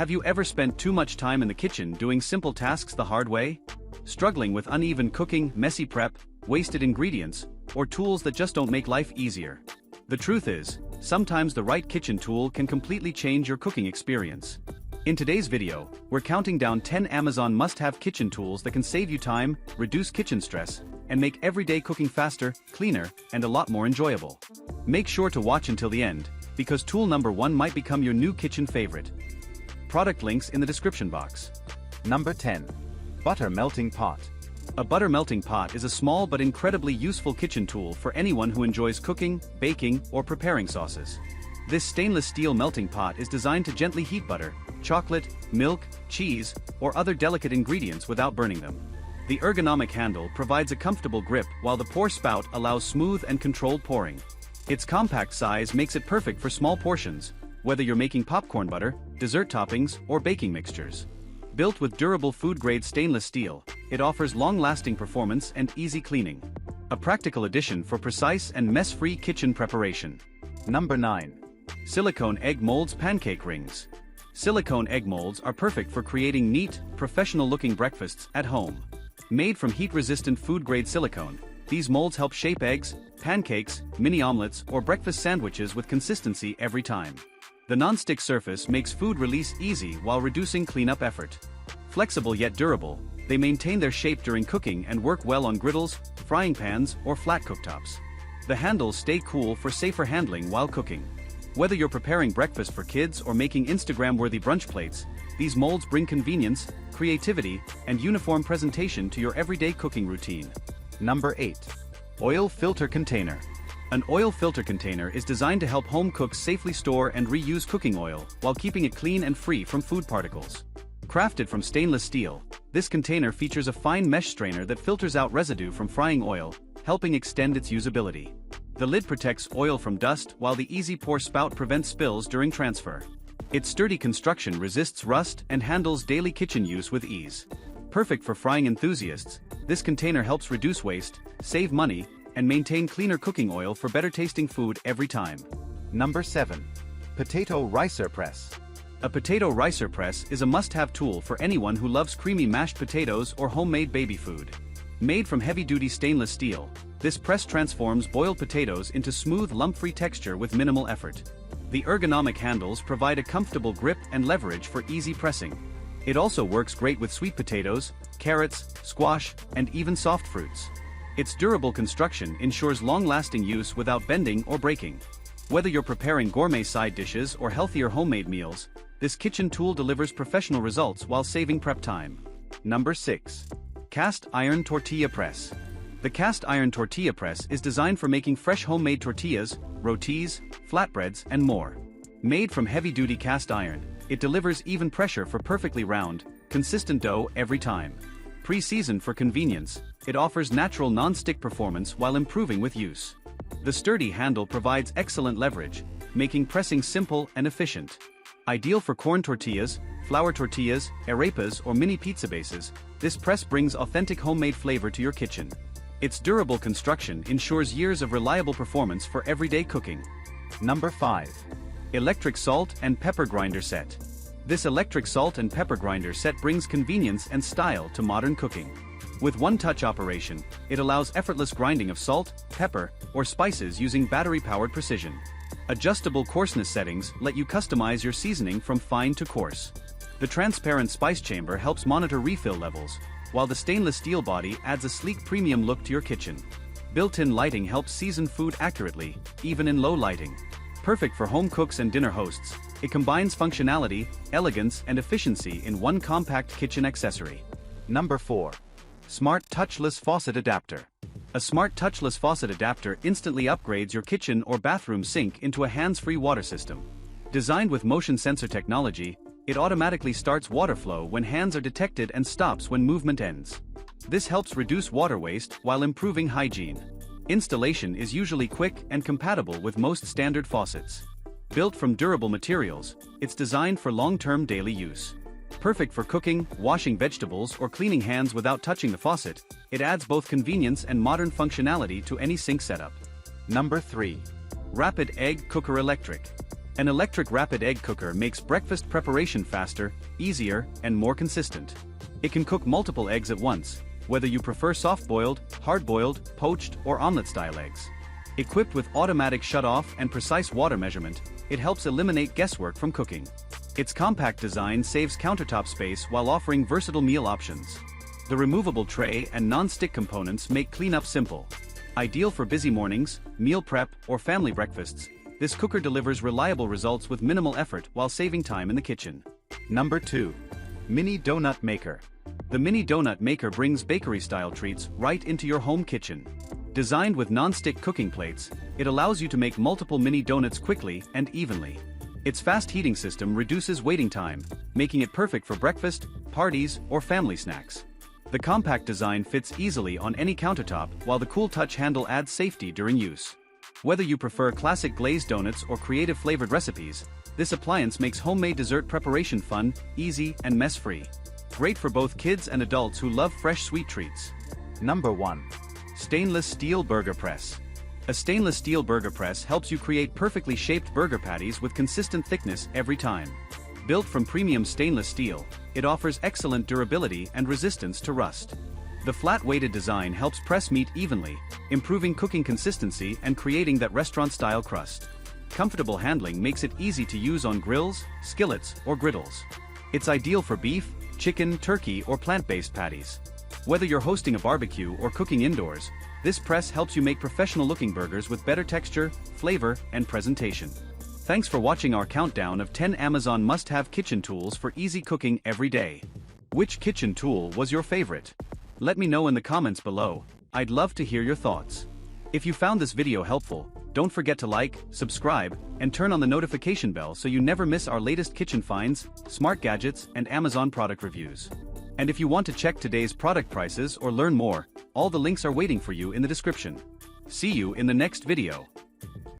Have you ever spent too much time in the kitchen doing simple tasks the hard way? Struggling with uneven cooking, messy prep, wasted ingredients, or tools that just don't make life easier? The truth is, sometimes the right kitchen tool can completely change your cooking experience. In today's video, we're counting down 10 Amazon must-have kitchen tools that can save you time, reduce kitchen stress, and make everyday cooking faster, cleaner, and a lot more enjoyable. Make sure to watch until the end, because tool number 1 might become your new kitchen favorite. Product links in the description box. Number 10. Butter Melting Pot. A butter melting pot is a small but incredibly useful kitchen tool for anyone who enjoys cooking, baking, or preparing sauces. This stainless steel melting pot is designed to gently heat butter, chocolate, milk, cheese, or other delicate ingredients without burning them. The ergonomic handle provides a comfortable grip while the pour spout allows smooth and controlled pouring. Its compact size makes it perfect for small portions, whether you're making popcorn butter, dessert toppings, or baking mixtures. Built with durable food-grade stainless steel, it offers long-lasting performance and easy cleaning. A practical addition for precise and mess-free kitchen preparation. Number 9. Silicone Egg Molds Pancake Rings. Silicone egg molds are perfect for creating neat, professional-looking breakfasts at home. Made from heat-resistant food-grade silicone, these molds help shape eggs, pancakes, mini omelets, or breakfast sandwiches with consistency every time. The non-stick surface makes food release easy while reducing cleanup effort. Flexible yet durable, they maintain their shape during cooking and work well on griddles, frying pans, or flat cooktops. The handles stay cool for safer handling while cooking. Whether you're preparing breakfast for kids or making Instagram-worthy brunch plates, these molds bring convenience, creativity, and uniform presentation to your everyday cooking routine. Number 8. Oil Filter Container. An oil filter container is designed to help home cooks safely store and reuse cooking oil while keeping it clean and free from food particles. Crafted from stainless steel, this container features a fine mesh strainer that filters out residue from frying oil, helping extend its usability. The lid protects oil from dust while the easy pour spout prevents spills during transfer. Its sturdy construction resists rust and handles daily kitchen use with ease. Perfect for frying enthusiasts, this container helps reduce waste, save money, and maintain cleaner cooking oil for better tasting food every time. Number 7. Potato Ricer Press. A potato ricer press is a must-have tool for anyone who loves creamy mashed potatoes or homemade baby food. Made from heavy-duty stainless steel, this press transforms boiled potatoes into smooth lump-free texture with minimal effort. The ergonomic handles provide a comfortable grip and leverage for easy pressing. It also works great with sweet potatoes, carrots, squash, and even soft fruits. Its durable construction ensures long-lasting use without bending or breaking. Whether you're preparing gourmet side dishes or healthier homemade meals, this kitchen tool delivers professional results while saving prep time. Number 6. Cast Iron Tortilla Press. The cast iron tortilla press is designed for making fresh homemade tortillas, rotis, flatbreads, and more. Made from heavy-duty cast iron, it delivers even pressure for perfectly round, consistent dough every time. Pre-seasoned for convenience, it offers natural non-stick performance while improving with use. The sturdy handle provides excellent leverage, making pressing simple and efficient. Ideal for corn tortillas, flour tortillas, arepas, or mini pizza bases, this press brings authentic homemade flavor to your kitchen. Its durable construction ensures years of reliable performance for everyday cooking. Number 5. Electric Salt and Pepper Grinder Set. This electric salt and pepper grinder set brings convenience and style to modern cooking. With one-touch operation, it allows effortless grinding of salt, pepper, or spices using battery-powered precision. Adjustable coarseness settings let you customize your seasoning from fine to coarse. The transparent spice chamber helps monitor refill levels, while the stainless steel body adds a sleek premium look to your kitchen. Built-in lighting helps season food accurately, even in low lighting. Perfect for home cooks and dinner hosts, it combines functionality, elegance, and efficiency in one compact kitchen accessory. Number 4. Smart Touchless Faucet Adapter. A smart touchless faucet adapter instantly upgrades your kitchen or bathroom sink into a hands-free water system. Designed with motion sensor technology, it automatically starts water flow when hands are detected and stops when movement ends. This helps reduce water waste while improving hygiene. Installation is usually quick and compatible with most standard faucets. Built from durable materials, it's designed for long-term daily use. Perfect for cooking, washing vegetables, or cleaning hands without touching the faucet, it adds both convenience and modern functionality to any sink setup. Number 3. Rapid Egg Cooker Electric. An electric rapid egg cooker makes breakfast preparation faster, easier, and more consistent. It can cook multiple eggs at once, whether you prefer soft-boiled, hard-boiled, poached, or omelet-style eggs. Equipped with automatic shut-off and precise water measurement, it helps eliminate guesswork from cooking. Its compact design saves countertop space while offering versatile meal options. The removable tray and non-stick components make cleanup simple. Ideal for busy mornings, meal prep, or family breakfasts, this cooker delivers reliable results with minimal effort while saving time in the kitchen. Number 2. Mini Donut Maker. The Mini Donut Maker brings bakery-style treats right into your home kitchen. Designed with non-stick cooking plates, it allows you to make multiple mini donuts quickly and evenly. Its fast heating system reduces waiting time, making it perfect for breakfast, parties, or family snacks. The compact design fits easily on any countertop, while the cool touch handle adds safety during use. Whether you prefer classic glazed donuts or creative flavored recipes, this appliance makes homemade dessert preparation fun, easy, and mess-free. Great for both kids and adults who love fresh sweet treats. Number 1. Stainless Steel Burger Press. A stainless steel burger press helps you create perfectly shaped burger patties with consistent thickness every time. Built from premium stainless steel, it offers excellent durability and resistance to rust. The flat-weighted design helps press meat evenly, improving cooking consistency and creating that restaurant-style crust. Comfortable handling makes it easy to use on grills, skillets, or griddles. It's ideal for beef, chicken, turkey, or plant-based patties. Whether you're hosting a barbecue or cooking indoors, this press helps you make professional-looking burgers with better texture, flavor, and presentation. Thanks for watching our countdown of 10 Amazon must-have kitchen tools for easy cooking every day. Which kitchen tool was your favorite? Let me know in the comments below. I'd love to hear your thoughts. If you found this video helpful, don't forget to like, subscribe, and turn on the notification bell so you never miss our latest kitchen finds, smart gadgets, and Amazon product reviews. And if you want to check today's product prices or learn more, all the links are waiting for you in the description. See you in the next video.